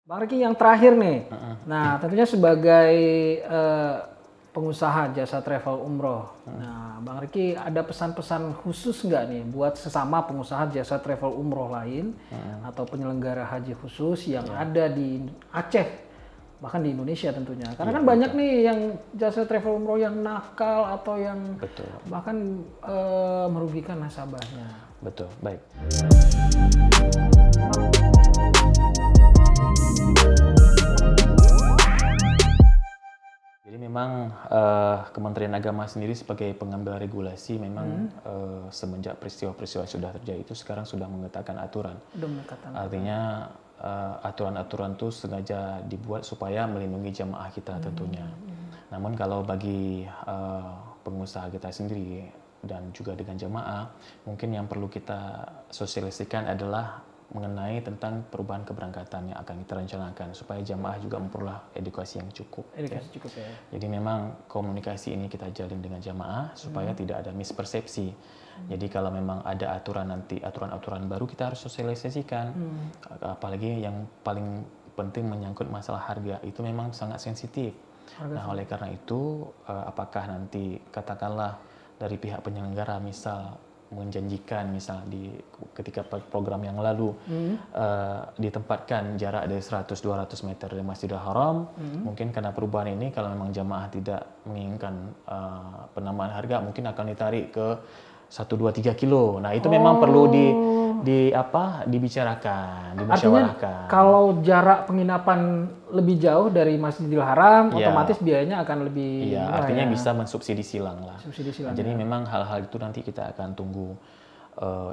Bang Riki yang terakhir nih. Nah, tentunya sebagai eh, pengusaha jasa travel umroh. Nah, Bang Riki ada pesan-pesan khusus nggak nih buat sesama pengusaha jasa travel umroh lain atau penyelenggara haji khusus yang ada di Aceh, bahkan di Indonesia tentunya. Karena kan banyak nih yang jasa travel umroh yang nakal atau yang Betul, bahkan merugikan nasabahnya. betul. Baik. Jadi memang Kementerian Agama sendiri sebagai pengambil regulasi memang semenjak peristiwa-peristiwa yang sudah terjadi itu sekarang sudah mengetahkan aturan. Udah mendekatan. Artinya aturan-aturan itu sengaja dibuat supaya melindungi jamaah kita tentunya. Namun kalau bagi pengusaha kita sendiri dan juga dengan jamaah, mungkin yang perlu kita sosialisasikan adalah mengenai tentang perubahan keberangkatan yang akan kita rencanakan supaya jamaah juga memperoleh edukasi yang cukup. Edukasi cukup ya. Jadi memang komunikasi ini kita jalin dengan jamaah supaya tidak ada mispersepsi. Jadi kalau memang ada aturan nanti aturan-aturan baru kita harus sosialisasikan. Apalagi yang paling penting menyangkut masalah harga itu memang sangat sensitif. Nah, oleh karena itu apakah nanti katakanlah dari pihak penyelenggara misal menjanjikan misal ketika program yang lalu ditempatkan jarak dari 100-200 meter dari Masjidil Haram, mungkin karena perubahan ini kalau memang jamaah tidak menginginkan penambahan harga mungkin akan ditarik ke 1, 2, 3 kilo. Nah itu memang perlu dibicarakan, dimusyawarahkan. Artinya kalau jarak penginapan lebih jauh dari Masjidil Haram, otomatis biayanya akan lebih Iya, artinya bisa mensubsidi silang lah. subsidi silang. Jadi memang hal-hal itu nanti kita akan tunggu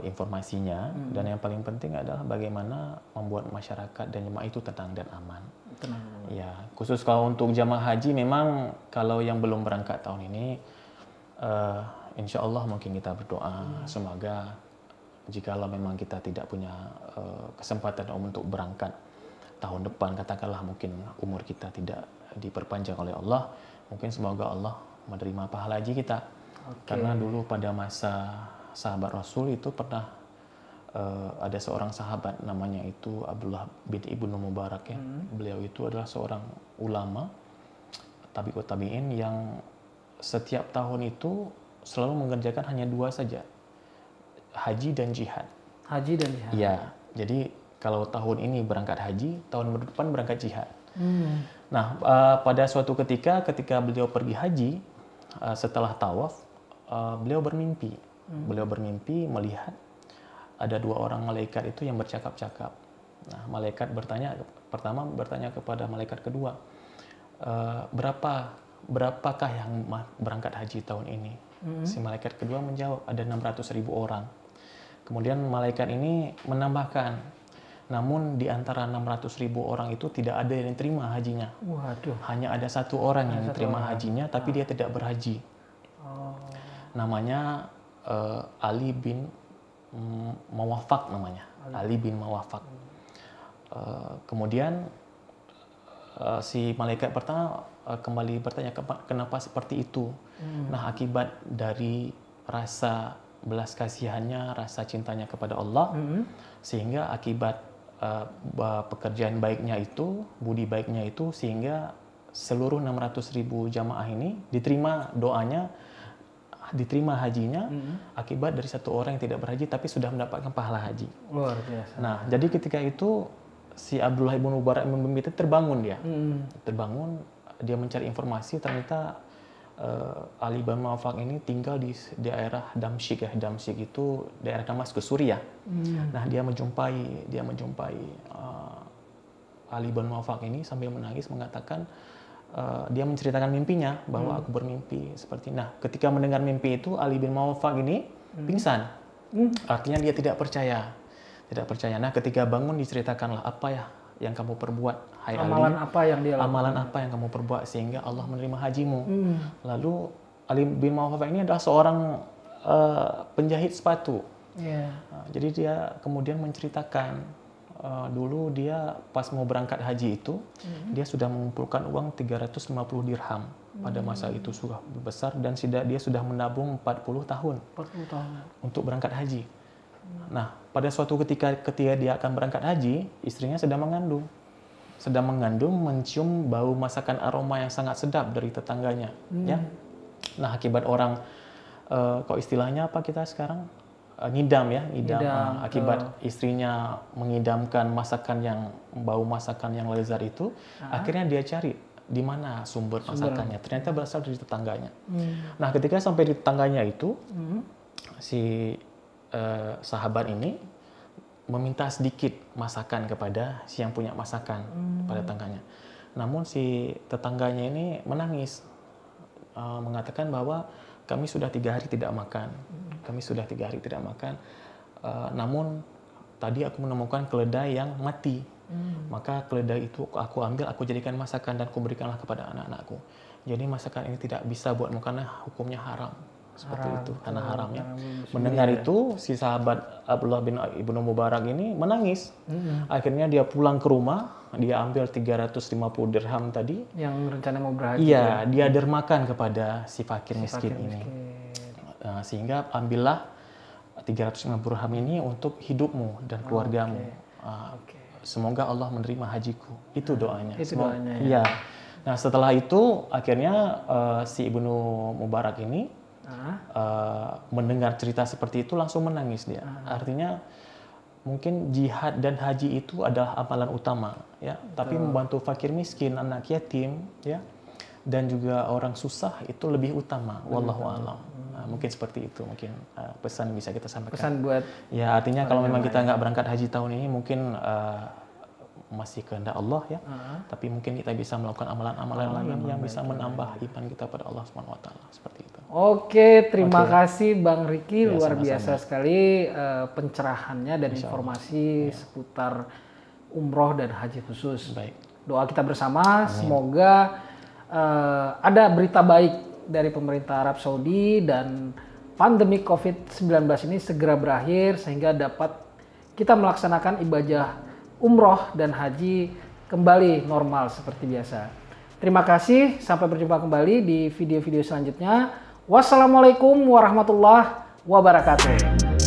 informasinya. Dan yang paling penting adalah bagaimana membuat masyarakat dan jemaah itu tenang dan aman. Tenang. Ya, khusus kalau untuk jamaah haji memang kalau yang belum berangkat tahun ini, insya Allah mungkin kita berdoa semoga jikalau memang kita tidak punya kesempatan untuk berangkat tahun depan, katakanlah mungkin umur kita tidak diperpanjang oleh Allah, mungkin semoga Allah menerima pahala haji kita. Karena dulu pada masa sahabat Rasul itu pernah ada seorang sahabat namanya itu Abdullah bin Ibnu Mubarak ya. Beliau itu adalah seorang ulama tabi'ut tabi'in yang setiap tahun itu selalu mengerjakan hanya 2 saja, haji dan jihad. Haji dan jihad. Ya, jadi kalau tahun ini berangkat haji, tahun depan berangkat jihad. Nah, pada suatu ketika beliau pergi haji, setelah tawaf, beliau bermimpi. Beliau bermimpi melihat ada 2 orang malaikat itu yang bercakap-cakap. Nah, malaikat pertama bertanya kepada malaikat kedua, berapakah yang berangkat haji tahun ini? Si malaikat kedua menjawab, ada 600.000 orang. Kemudian malaikat ini menambahkan, namun di antara 600.000 orang itu tidak ada yang diterima hajinya. Waduh. Hanya ada 1 orang yang diterima hajinya, tapi dia tidak berhaji. Namanya Ali bin Mawafak namanya. Ali bin Mawafak. Kemudian si malaikat pertama kembali bertanya, kenapa seperti itu? Nah, akibat dari rasa belas kasihannya, rasa cintanya kepada Allah, sehingga akibat pekerjaan baiknya itu, budi baiknya itu, sehingga seluruh 600.000 jamaah ini diterima doanya, diterima hajinya, akibat dari 1 orang yang tidak berhaji tapi sudah mendapatkan pahala haji. Luar biasa. Nah, jadi ketika itu si Abdullah bin Mubarak itu terbangun dia. Terbangun, dia mencari informasi, ternyata Ali bin Mawafak ini tinggal di daerah Damsyik ya. Damsyik itu daerah Damaskus, Suriah. Nah, dia menjumpai Ali bin Mawafak ini sambil menangis mengatakan, dia menceritakan mimpinya bahwa aku bermimpi seperti. Nah, ketika mendengar mimpi itu Ali bin Mawafak ini pingsan. Artinya dia tidak percaya. Tidak percaya. Nah, ketika bangun diceritakanlah apa ya yang kamu perbuat, hai Amalan Ali. apa yang dia lakukan? Amalan apa yang kamu perbuat sehingga Allah menerima hajimu. Lalu Ali bin Mawafak ini adalah seorang penjahit sepatu. Nah, jadi dia kemudian menceritakan dulu dia pas mau berangkat haji itu, dia sudah mengumpulkan uang 350 dirham. Pada masa itu sudah besar dan dia sudah menabung 40 tahun. 40 tahun. Untuk berangkat haji. Nah, pada suatu ketika dia akan berangkat haji, istrinya sedang mengandung. sedang mengandung, mencium bau masakan aroma yang sangat sedap dari tetangganya. Ya. Nah, akibat orang, kok istilahnya apa kita sekarang? Ngidam ya, ngidam. Akibat istrinya mengidamkan bau masakan yang lezat itu, akhirnya dia cari di mana sumber masakannya. Ternyata berasal dari tetangganya. Nah, ketika sampai di tetangganya itu, si sahabat ini meminta sedikit masakan kepada si yang punya masakan, pada tetangganya. Namun si tetangganya ini menangis, mengatakan bahwa kami sudah 3 hari tidak makan. Kami sudah 3 hari tidak makan. Namun tadi aku menemukan keledai yang mati. Maka keledai itu aku ambil, aku jadikan masakan dan aku berikanlah kepada anak-anakku. Jadi masakan ini tidak bisa buat makan, karena hukumnya haram. Seperti itu, karena haram ya. Mendengar itu, si sahabat Abdullah bin Ibnu Mubarak ini menangis. Akhirnya dia pulang ke rumah, dia ambil 350 dirham tadi. Yang rencana mau berhaji. Iya, dia dermakan kepada si fakir miskin ini. Sehingga ambillah 350 dirham ini untuk hidupmu dan keluargamu. Semoga Allah menerima hajiku. Itu doanya. Itu doanya ya. Iya. Nah, setelah itu akhirnya si Ibnu Mubarak ini mendengar cerita seperti itu langsung menangis dia. Artinya mungkin jihad dan haji itu adalah amalan utama ya, tapi membantu fakir miskin, anak yatim ya, dan juga orang susah itu lebih utama. Wallahu a'lam. Mungkin seperti itu, mungkin pesan bisa kita sampaikan. Pesan buat ya, artinya kalau memang kita nggak berangkat haji tahun ini mungkin masih kehendak Allah ya. Tapi mungkin kita bisa melakukan amalan-amalan lain yang bisa menambah iman kita pada Allah Subhanahu wa taala, seperti itu. Oke, terima kasih Bang Ricky, luar biasa sekali pencerahannya dan informasi seputar umroh dan haji khusus. Baik. Doa kita bersama, semoga ada berita baik dari pemerintah Arab Saudi dan pandemi COVID-19 ini segera berakhir sehingga dapat kita melaksanakan ibadah umroh dan haji kembali normal seperti biasa. Terima kasih, sampai berjumpa kembali di video-video selanjutnya. Wassalamualaikum warahmatullahi wabarakatuh.